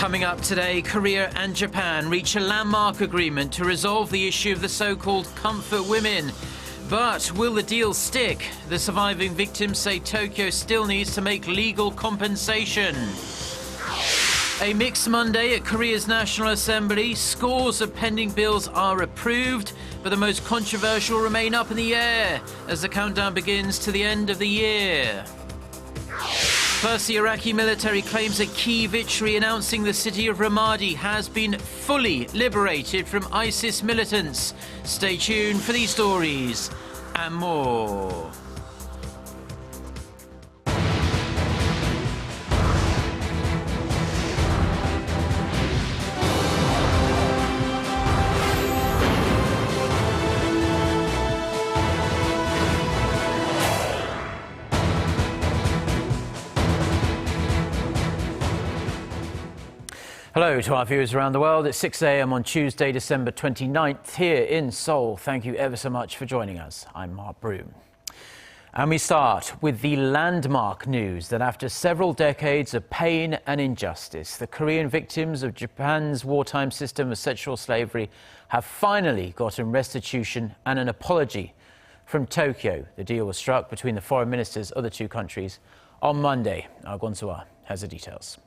Coming up today, Korea and Japan reach a landmark agreement to resolve the issue of the so-called comfort women. But will the deal stick? The surviving victims say Tokyo still needs to make legal compensation. A mixed Monday at Korea's National Assembly. Scores of pending bills are approved, but the most controversial remain up in the air as the countdown begins to the end of the year. First, the Iraqi military claims a key victory, announcing the city of Ramadi has been fully liberated from ISIS militants. Stay tuned for these stories and more. Hello to our viewers around the world. It's 6 a.m. on Tuesday, December 29th here in Seoul. Thank you ever so much for joining us. I'm Mark Broom. And we start with the landmark news that after several decades of pain and injustice, the Korean victims of Japan's wartime system of sexual slavery have finally gotten restitution and an apology from Tokyo. The deal was struck between the foreign ministers of the two countries on Monday. Our Gwon-soa has the details.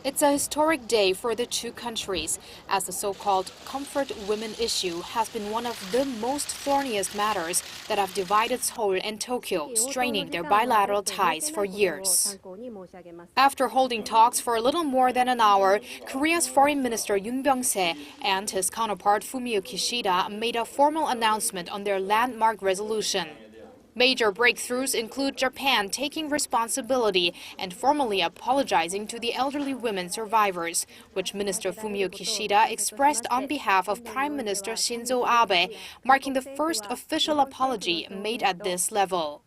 It's a historic day for the two countries, as the so-called comfort women issue has been one of the most thorniest matters that have divided Seoul and Tokyo, straining their bilateral ties for years. After holding talks for a little more than an hour, Korea's Foreign Minister Yoon Byung-se and his counterpart Fumio Kishida made a formal announcement on their landmark resolution. Major breakthroughs include Japan taking responsibility and formally apologizing to the elderly women survivors, which Minister Fumio Kishida expressed on behalf of Prime Minister Shinzo Abe, marking the first official apology made at this level.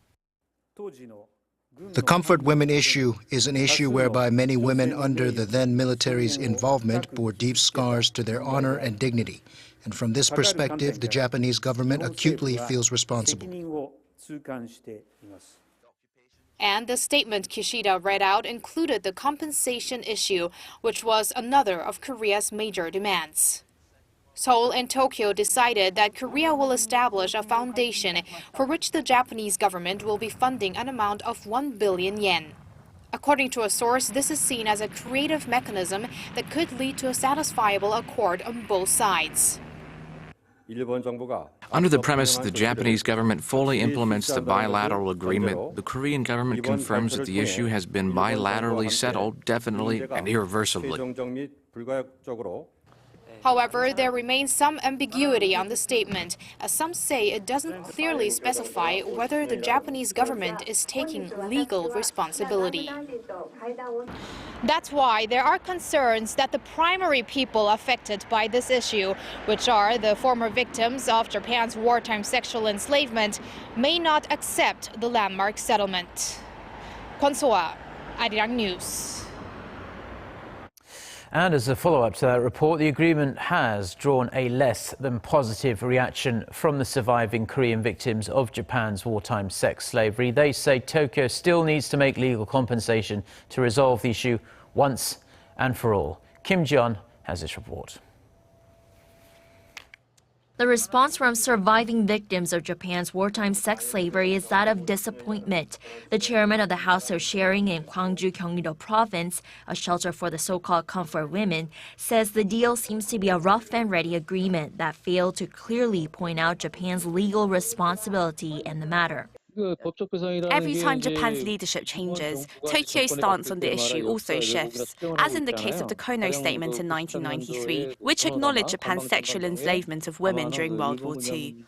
The comfort women issue is an issue whereby many women under the then military's involvement bore deep scars to their honor and dignity. And from this perspective, the Japanese government acutely feels responsible. And the statement Kishida read out included the compensation issue, which was another of Korea's major demands. Seoul and Tokyo decided that Korea will establish a foundation for which the Japanese government will be funding an amount of 1 billion yen. According to a source, this is seen as a creative mechanism that could lead to a satisfiable accord on both sides. Under the premise the Japanese government fully implements the bilateral agreement, the Korean government confirms that the issue has been bilaterally settled, definitely and irreversibly. However, there remains some ambiguity on the statement, as some say it doesn't clearly specify whether the Japanese government is taking legal responsibility. That's why there are concerns that the primary people affected by this issue, which are the former victims of Japan's wartime sexual enslavement, may not accept the landmark settlement. Gwon-soa, Arirang News. And as a follow-up to that report, the agreement has drawn a less than positive reaction from the surviving Korean victims of Japan's wartime sex slavery. They say Tokyo still needs to make legal compensation to resolve the issue once and for all. Kim Ji-yeon has this report. The response from surviving victims of Japan's wartime sex slavery is that of disappointment. The chairman of the House of Sharing in Gwangju, Gyeonggi-do Province, a shelter for the so-called comfort women, says the deal seems to be a rough and ready agreement that failed to clearly point out Japan's legal responsibility in the matter. Every time Japan's leadership changes, Tokyo's stance on the issue also shifts, as in the case of the Kono Statement in 1993, which acknowledged Japan's sexual enslavement of women during World War II.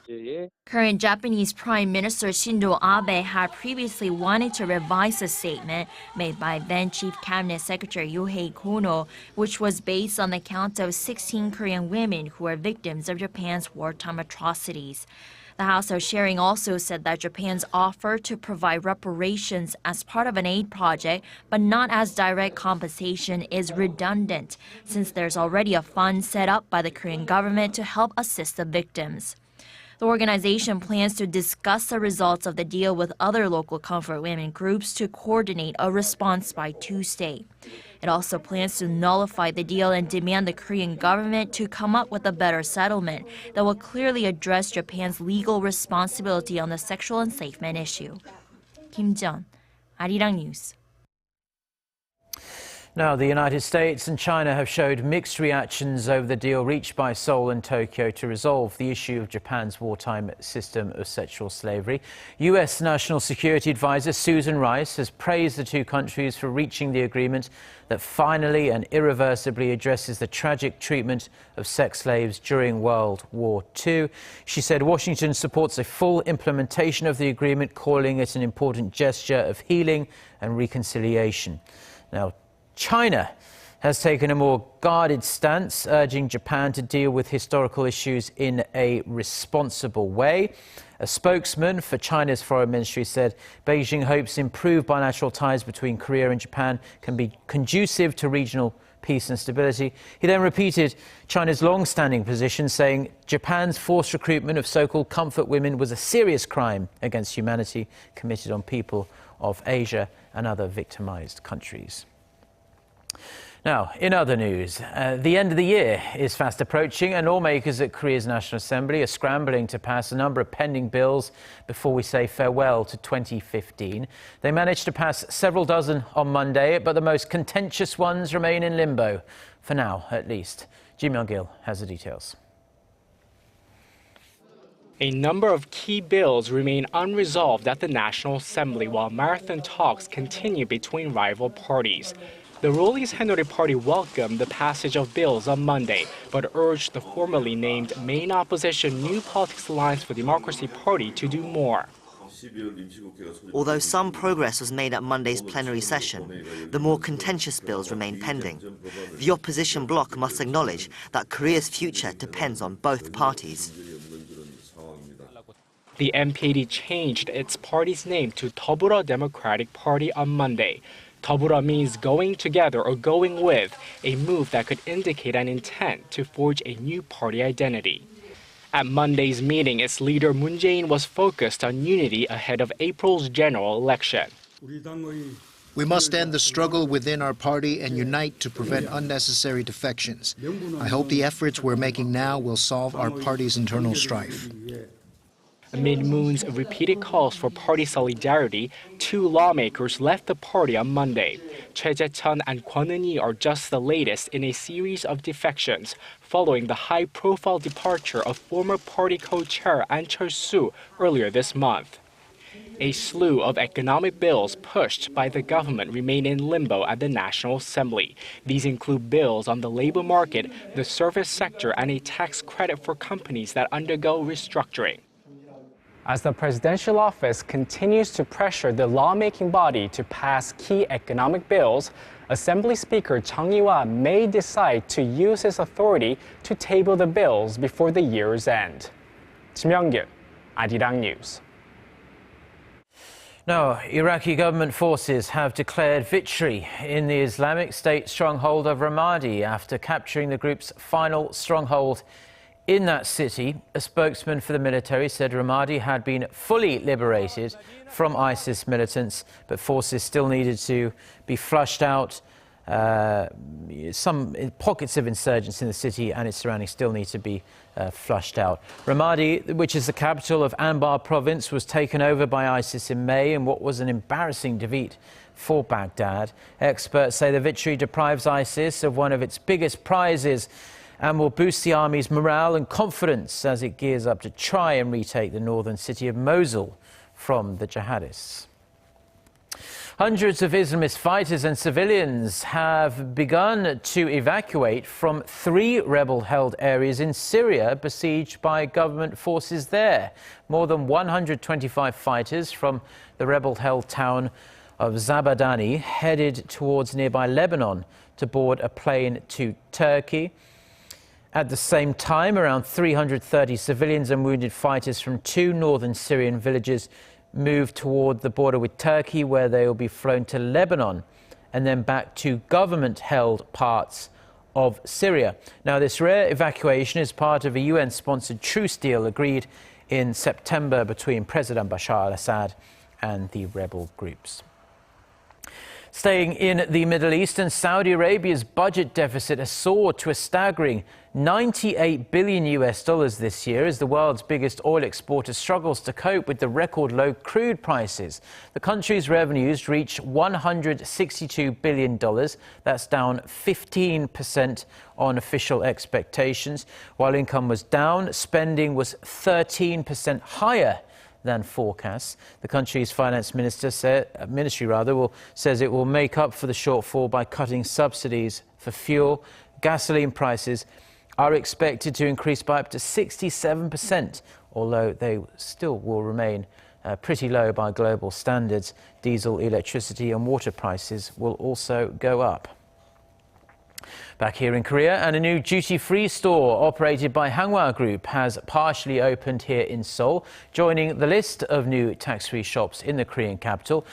Current Japanese Prime Minister Shinzo Abe had previously wanted to revise the statement made by then Chief Cabinet Secretary Yohei Kono, which was based on the count of 16 Korean women who were victims of Japan's wartime atrocities. The House of Sharing also said that Japan's offer to provide reparations as part of an aid project, but not as direct compensation, is redundant, since there's already a fund set up by the Korean government to help assist the victims. The organization plans to discuss the results of the deal with other local comfort women groups to coordinate a response by Tuesday. It also plans to nullify the deal and demand the Korean government to come up with a better settlement that will clearly address Japan's legal responsibility on the sexual enslavement issue. Kim Jeon, Arirang News. Now, the United States and China have showed mixed reactions over the deal reached by Seoul and Tokyo to resolve the issue of Japan's wartime system of sexual slavery. U.S. National Security Advisor Susan Rice has praised the two countries for reaching the agreement that finally and irreversibly addresses the tragic treatment of sex slaves during World War II. She said Washington supports a full implementation of the agreement, calling it an important gesture of healing and reconciliation. Now, China has taken a more guarded stance, urging Japan to deal with historical issues in a responsible way. A spokesman for China's foreign ministry said Beijing hopes improved bilateral ties between Korea and Japan can be conducive to regional peace and stability. He then repeated China's long-standing position, saying Japan's forced recruitment of so-called comfort women was a serious crime against humanity committed on people of Asia and other victimized countries. Now, in other news, the end of the year is fast approaching and lawmakers at Korea's National Assembly are scrambling to pass a number of pending bills before we say farewell to 2015. They managed to pass several dozen on Monday, but the most contentious ones remain in limbo, for now at least. Ji Myung-gil has the details. A number of key bills remain unresolved at the National Assembly while marathon talks continue between rival parties. The ruling Hanwha Party welcomed the passage of bills on Monday, but urged the formerly named main opposition New Politics Alliance for Democracy Party to do more. Although some progress was made at Monday's plenary session, the more contentious bills remain pending. The opposition bloc must acknowledge that Korea's future depends on both parties. The MPAD changed its party's name to Deobura Democratic Party on Monday. Deobura means going together or going with, a move that could indicate an intent to forge a new party identity. At Monday's meeting, its leader Moon Jae-in was focused on unity ahead of April's general election. We must end the struggle within our party and unite to prevent unnecessary defections. I hope the efforts we're making now will solve our party's internal strife. Amid Moon's repeated calls for party solidarity, two lawmakers left the party on Monday. Choi Jae-chun and Kwon Eun-hee are just the latest in a series of defections, following the high-profile departure of former party co-chair An Chol-soo earlier this month. A slew of economic bills pushed by the government remain in limbo at the National Assembly. These include bills on the labor market, the service sector, and a tax credit for companies that undergo restructuring. As the presidential office continues to pressure the lawmaking body to pass key economic bills, Assembly Speaker Chung Lee-hwa may decide to use his authority to table the bills before the year's end. Ji Myung-gil, Arirang News. Now, Iraqi government forces have declared victory in the Islamic State stronghold of Ramadi after capturing the group's final stronghold in that city. A spokesman for the military said Ramadi had been fully liberated from ISIS militants, but forces still needed to be flushed out. Some pockets of insurgents in the city and its surroundings still need to be flushed out. Ramadi, which is the capital of Anbar province, was taken over by ISIS in May in what was an embarrassing defeat for Baghdad. Experts say the victory deprives ISIS of one of its biggest prizes and will boost the army's morale and confidence as it gears up to try and retake the northern city of Mosul from the jihadists. Hundreds of Islamist fighters and civilians have begun to evacuate from 3 rebel-held areas in Syria besieged by government forces there. More than 125 fighters from the rebel-held town of Zabadani headed towards nearby Lebanon to board a plane to Turkey. At the same time, around 330 civilians and wounded fighters from 2 northern Syrian villages moved toward the border with Turkey, where they will be flown to Lebanon and then back to government-held parts of Syria. Now, this rare evacuation is part of a UN-sponsored truce deal agreed in September between President Bashar al-Assad and the rebel groups. Staying in the Middle East, and Saudi Arabia's budget deficit has soared to a staggering $98 billion this year as the world's biggest oil exporter struggles to cope with the record low crude prices. The country's revenues reached $162 billion. That's down 15% on official expectations. While income was down, spending was 13% higher than forecasts. The country's finance ministry says it will make up for the shortfall by cutting subsidies for fuel. Gasoline prices are expected to increase by up to 67%, although they still will remain pretty low by global standards. Diesel, electricity and water prices will also go up. Back here in Korea, and a new duty-free store operated by Hanwha Group has partially opened here in Seoul, joining the list of new tax-free shops in the Korean capital.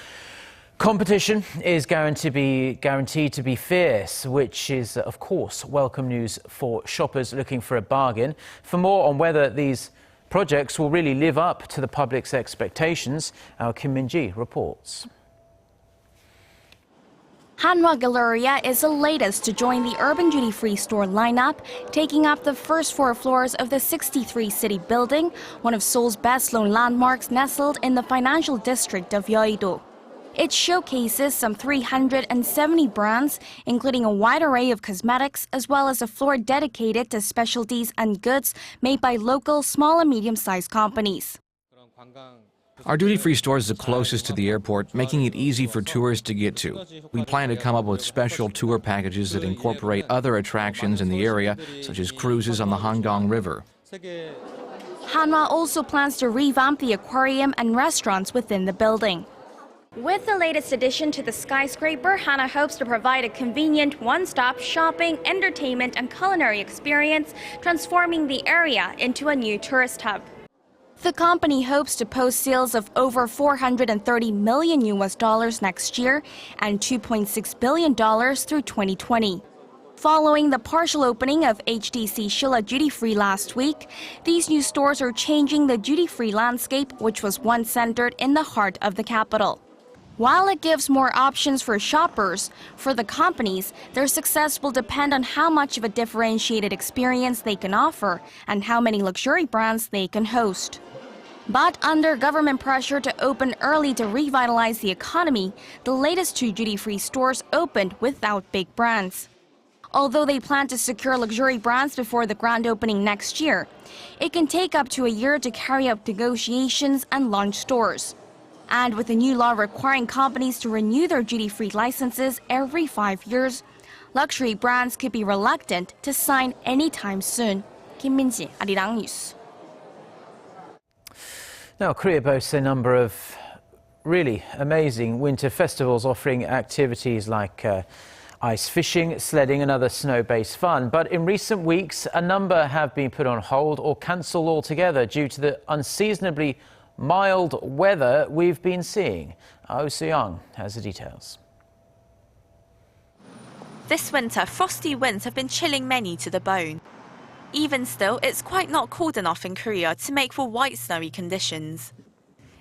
Competition is guaranteed to be fierce, which is, of course, welcome news for shoppers looking for a bargain. For more on whether these projects will really live up to the public's expectations, our Kim Min-ji reports. Hanwha Galleria is the latest to join the urban duty-free store lineup, taking up the first 4 floors of the 63-city building, one of Seoul's best-known landmarks nestled in the financial district of Yeouido. It showcases some 370 brands, including a wide array of cosmetics, as well as a floor dedicated to specialties and goods made by local small and medium-sized companies. Our duty-free store is the closest to the airport, making it easy for tourists to get to. We plan to come up with special tour packages that incorporate other attractions in the area, such as cruises on the Hangang River. Hanwha also plans to revamp the aquarium and restaurants within the building. With the latest addition to the skyscraper, Hanwha hopes to provide a convenient one-stop shopping, entertainment and culinary experience, transforming the area into a new tourist hub. The company hopes to post sales of over $430 million next year and $2.6 billion through 2020. Following the partial opening of HDC Shilla Duty Free last week, these new stores are changing the duty-free landscape, which was once centered in the heart of the capital. While it gives more options for shoppers, for the companies, their success will depend on how much of a differentiated experience they can offer and how many luxury brands they can host. But under government pressure to open early to revitalize the economy, the latest 2 duty-free stores opened without big brands. Although they plan to secure luxury brands before the grand opening next year, it can take up to a year to carry out negotiations and launch stores. And with a new law requiring companies to renew their duty-free licenses every 5 years, luxury brands could be reluctant to sign anytime soon. Kim Min-ji, Arirang News. Now, Korea boasts a number of really amazing winter festivals offering activities like ice fishing, sledding and other snow-based fun. But in recent weeks, a number have been put on hold or cancelled altogether due to the unseasonably mild weather we've been seeing. Oh Soo-young has the details. This winter, frosty winds have been chilling many to the bone. Even still, it's quite not cold enough in Korea to make for white snowy conditions.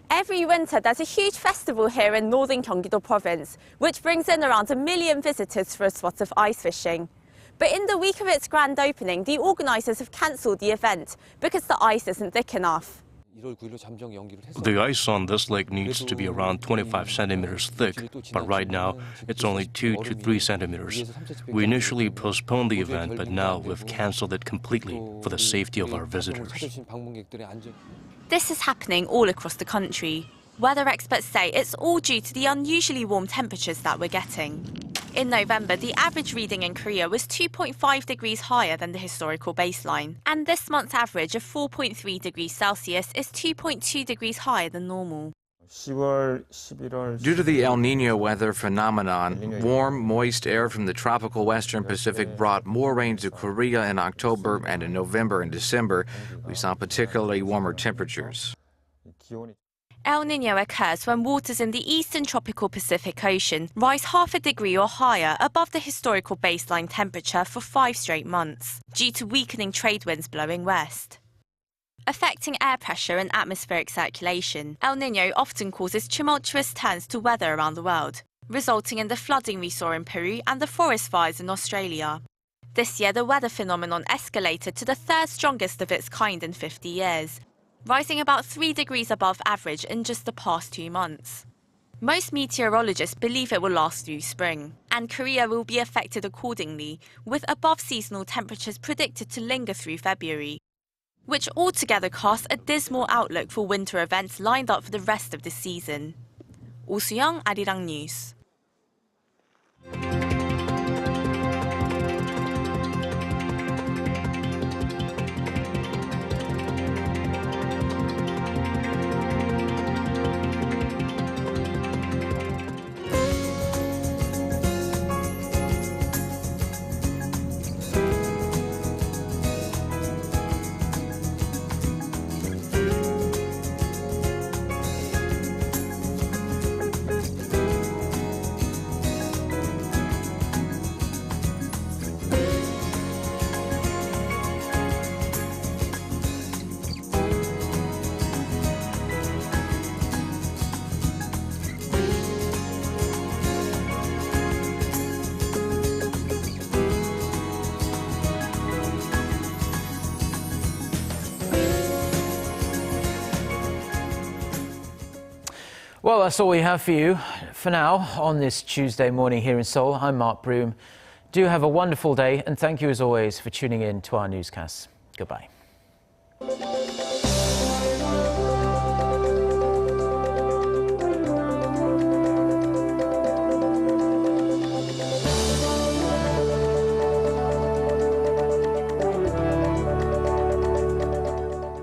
Every winter, there's a huge festival here in northern Gyeonggi-do province, which brings in around 1 million visitors for a spot of ice fishing. But in the week of its grand opening, the organisers have cancelled the event because the ice isn't thick enough. The ice on this lake needs to be around 25 centimeters thick, but right now it's only 2 to 3 centimeters. We initially postponed the event, but now we've cancelled it completely for the safety of our visitors. This is happening all across the country. Weather experts say it's all due to the unusually warm temperatures that we're getting. In November, the average reading in Korea was 2.5 degrees higher than the historical baseline. And this month's average of 4.3 degrees Celsius is 2.2 degrees higher than normal. Due to the El Nino weather phenomenon, warm, moist air from the tropical western Pacific brought more rain to Korea in October, and in November and December, we saw particularly warmer temperatures. El Nino occurs when waters in the eastern tropical Pacific Ocean rise half a degree or higher above the historical baseline temperature for 5 straight months, due to weakening trade winds blowing west. affecting air pressure and atmospheric circulation. El Nino often causes tumultuous turns to weather around the world, resulting in the flooding we saw in Peru and the forest fires in Australia. This year, the weather phenomenon escalated to the third strongest of its kind in 50 years, rising about 3 degrees above average in just the past 2 months. Most meteorologists believe it will last through spring, and Korea will be affected accordingly, with above-seasonal temperatures predicted to linger through February, which altogether casts a dismal outlook for winter events lined up for the rest of the season. Oh Soo-young, Arirang News. Well, that's all we have for you for now on this Tuesday morning here in Seoul. I'm Mark Broom. Do have a wonderful day, and thank you as always for tuning in to our newscasts. Goodbye.